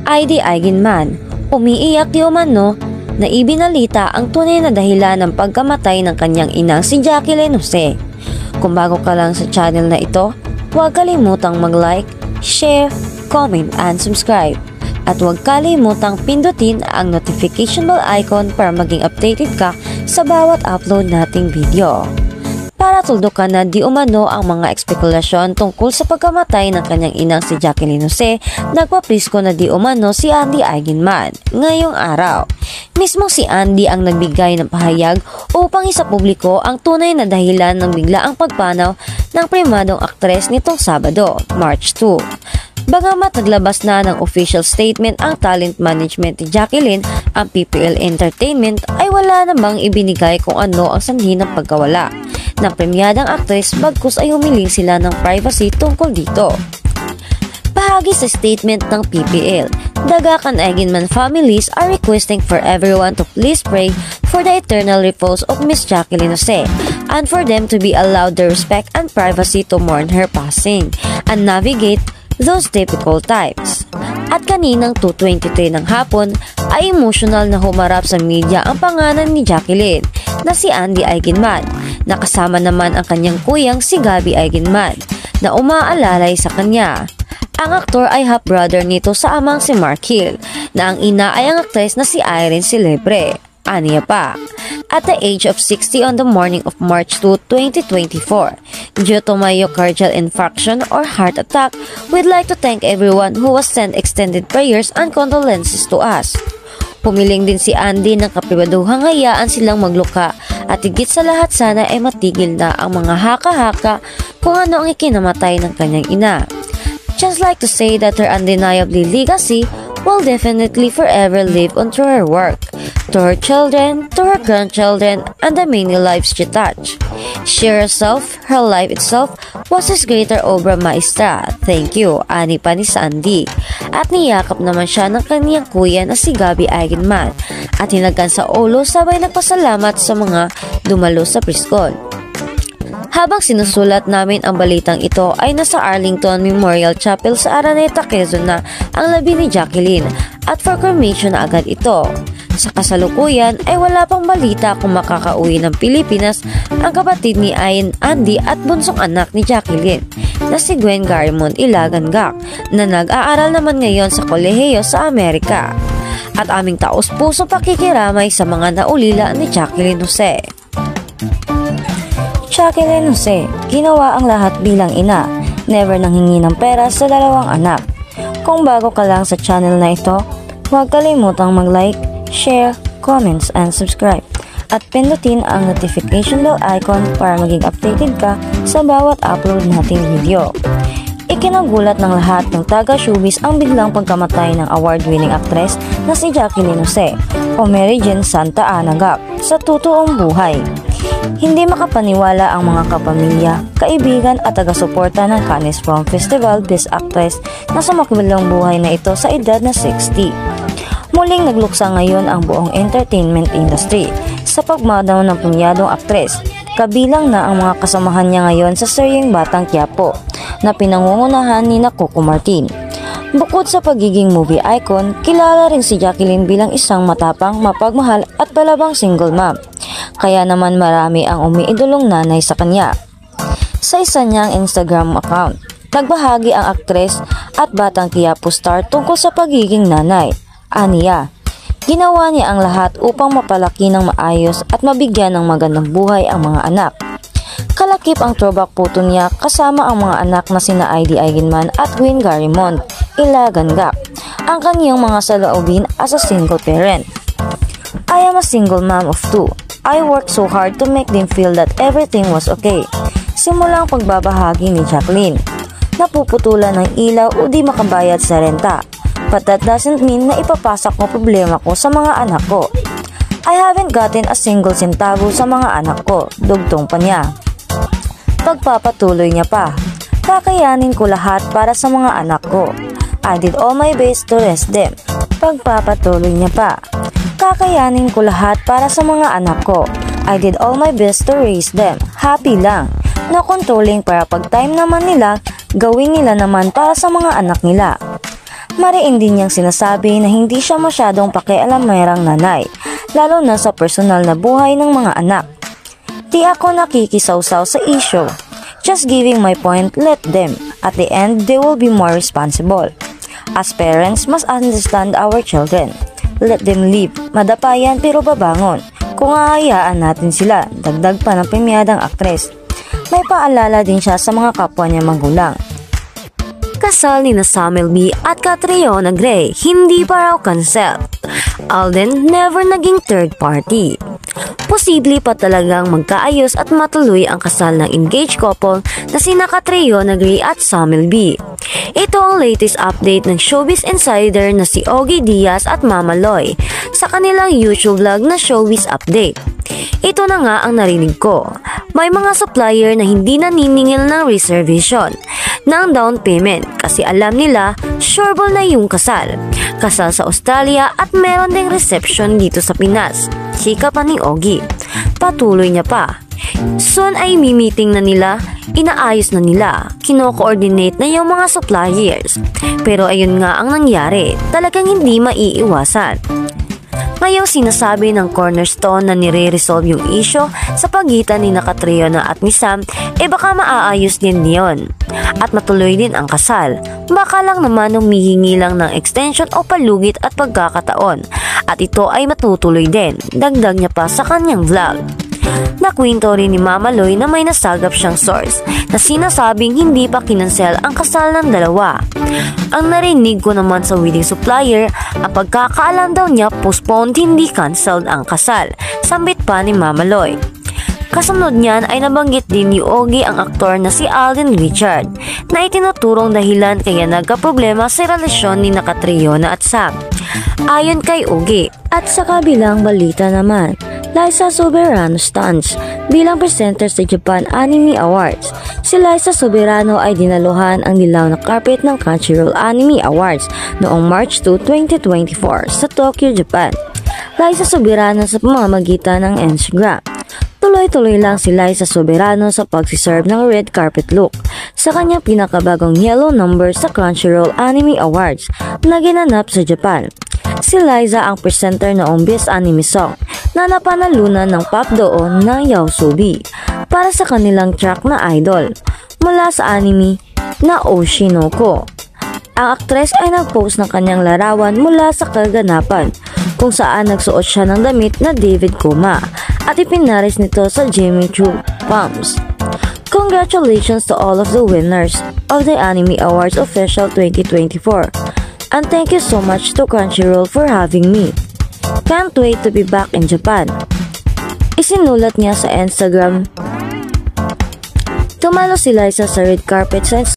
ID Eigenman, umiiyak di umano na ibinalita ang tunay na dahilan ng pagkamatay ng kanyang inang si Jacqueline Jose. Kung bago ka lang sa channel na ito, huwag kalimutang mag-like, share, comment, and subscribe. At huwag kalimutang pindutin ang notification bell icon para maging updated ka sa bawat upload nating video. Para tuldukan na di umano ang mga espekulasyon tungkol sa pagkamatay ng kanyang inang si Jacqueline Jose, nagpaprisko na di umano si Andy Eigenman ngayong araw. Mismo si Andy ang nagbigay ng pahayag upang isapubliko ang tunay na dahilan ng biglaang pagpanaw ng primadong aktres nitong Sabado, March 2. Bagamat naglabas na ng official statement ang talent management ni Jacqueline, ang PPL Entertainment ay wala namang ibinigay kung ano ang sanhi ng pagkawala ng premyadang aktres, bagkus ay humiling sila ng privacy tungkol dito. Bahagi sa statement ng PPL, the Gak and Eigenman families are requesting for everyone to please pray for the eternal repose of Miss Jacqueline Jose and for them to be allowed the respect and privacy to mourn her passing and navigate those difficult times. At kaninang 2:23 ng hapon ay emotional na humarap sa media ang pangalan ni Jacqueline na si Andy Eigenman. Nakasama naman ang kanyang kuyang si Gabby Eigenman na umaalalay sa kanya. Ang aktor ay half-brother nito sa amang si Mark Hill na ang ina ay ang aktres na si Irene Celebre. Aniya pa, at the age of 60 on the morning of March 2, 2024, due to myocardial infarction or heart attack, we'd like to thank everyone who has sent extended prayers and condolences to us. Pumiling din si Andy ng kapribaduhang hayaan silang magluka at higit sa lahat sana ay matigil na ang mga haka-haka kung ano ang ikinamatay ng kanyang ina. Just like to say that her undeniably legacy will definitely forever live on through her work, to her children, to her grandchildren, and the many lives she touched. She herself, her life itself, was his greater obra maestra. Thank you, ani pa ni Sandy. At niyakap naman siya ng kaniyang kuya na si Gabby Eigenman at hinagkan sa ulo sabay nagpasalamat sa mga dumalo sa preschool. Habang sinusulat namin ang balitang ito ay nasa Arlington Memorial Chapel sa Araneta, Quezon na ang labi ni Jacqueline at for cremation na agad ito. Sa kasalukuyan ay wala pang balita kung makakauwi ng Pilipinas ang kapatid ni Andy at bunsong anak ni Jacqueline na si Gwen Garimond Ilagan Gak na nag-aaral naman ngayon sa kolehiyo sa Amerika. At aming taos-puso pakikiramay sa mga naulila ni Jacqueline Jose. Jacqueline Jose, ginawa ang lahat bilang ina, never nang hingi ng pera sa dalawang anak. Kung bago ka lang sa channel na ito, huwag kalimutang mag-like, share, comments, and subscribe. At pindutin ang notification bell icon para maging updated ka sa bawat upload nating video. Ikinagulat ng lahat ng taga-showbiz ang biglang pagkamatay ng award-winning actress na si Jacqueline Jose o Mary Jane Santa Ana Gap sa totoong buhay. Hindi makapaniwala ang mga kapamilya, kaibigan at taga-suporta ng Cannes Film Festival Best Actress na sumakibalang buhay na ito sa edad na 60. Muling nagluksa ngayon ang buong entertainment industry sa pagmadaw ng premyadong aktres, kabilang na ang mga kasamahan niya ngayon sa seryeng Batang Quiapo na pinangungunahan ni Coco Martin. Bukod sa pagiging movie icon, kilala rin si Jacqueline bilang isang matapang, mapagmahal at palabang single mom. Kaya naman marami ang umiidolong nanay sa kanya. Sa isa niyang Instagram account, nagbahagi ang aktres at Batang Quiapo star tungkol sa pagiging nanay. Aniya, ginawa niya ang lahat upang mapalaki ng maayos at mabigyan ng magandang buhay ang mga anak. Kalakip ang throwback photo niya kasama ang mga anak na sina ID Eigenman at Gwen Garimond Ilagan Gak, ang kaniyang mga saloobin as a single parent. I am a single mom of two. I worked so hard to make them feel that everything was okay. Simulang pagbabahagi ni Jacqueline. Napuputulan ng ilaw o di makabayad sa renta. But that doesn't mean na ipapasak mo problema ko sa mga anak ko. I haven't gotten a single centavo sa mga anak ko, dugtong pa niya. Pagpapatuloy niya pa, kakayanin ko lahat para sa mga anak ko. I did all my best to raise them. Pagpapatuloy niya pa, kakayanin ko lahat para sa mga anak ko. I did all my best to raise them. Happy lang. No controlling para pag time naman nila, gawin nila naman para sa mga anak nila. Mariin din niyang sinasabi na hindi siya masyadong pakialamerang nanay, lalo na sa personal na buhay ng mga anak. Di ako nakikisawsaw sa issue. Just giving my point, let them. At the end, they will be more responsible. As parents, must understand our children. Let them live. Madapayan pero babangon. Kung hahayaan natin sila, dagdag pa ng premyadang aktres. May paalala din siya sa mga kapwa niya magulang. Kasal ni na Samuel B. at Catriona Gray, hindi pa raw cancel. Alden never naging third party. Posible pa talagang magkaayos at matuloy ang kasal ng engaged couple na sina Catriona Gray at Samuel B. Ito ang latest update ng Showbiz Insider na si Ogie Diaz at Mama Loy sa kanilang YouTube vlog na Showbiz Update. Ito na nga ang narinig ko. May mga supplier na hindi naniningil ng reservation ng down payment kasi alam nila sureball na yung kasal. Kasal sa Australia at meron ding reception dito sa Pinas. Chika pa ni Ogie. Patuloy niya pa. Soon ay mi-meeting na nila, inaayos na nila, kino-coordinate na yung mga suppliers. Pero ayun nga ang nangyari, talagang hindi maiiwasan. Ngayong sinasabi ng Cornerstone na nire-resolve yung issue sa pagitan ni Catriona at ni Sam, baka maaayos din niyon. At matuloy din ang kasal. Baka lang naman humihingi lang ng extension o palugit at pagkakataon. At ito ay matutuloy din, dagdag niya pa sa kanyang vlog. Nakwento rin ni Mama Loy na may nasagap siyang source na sinasabing hindi pa kinansel ang kasal ng dalawa. Ang narinig ko naman sa wedding supplier, ang pagkakaalam daw niya postponed hindi cancelled ang kasal, sambit pa ni Mama Loy. Kasunod niyan ay nabanggit din ni Ogie ang aktor na si Alden Richard na itinuturong dahilan kaya nagkaproblema sa relasyon ni Catriona at Sam. Ayon kay Ogie, at sa kabilang balita naman, Liza Soberano stunts bilang presenter sa Japan Anime Awards. Si Liza Soberano ay dinaluhan ang dilaw na carpet ng Crunchyroll Anime Awards noong March 2, 2024 sa Tokyo, Japan. Liza Soberano sa pamamagitan ng Instagram. Tuloy-tuloy lang si Liza Soberano sa pagsiserve ng red carpet look sa kanyang pinakabagong yellow number sa Crunchyroll Anime Awards na ginanap sa Japan. Si Liza ang presenter noong Best Anime Song na napanalunan ng pop doon na Yaosobi para sa kanilang track na Idol mula sa anime na Oshinoko. Ang aktres ay nag-post ng kanyang larawan mula sa kaganapan kung saan nagsuot siya ng damit na David Koma at ipinaris nito sa Jimmy Choo Palms. Congratulations to all of the winners of the Anime Awards Official 2024 and thank you so much to Crunchyroll for having me. Can't wait to be back in Japan. Isinulat niya sa Instagram. Tumalo si Liza sa red carpet sa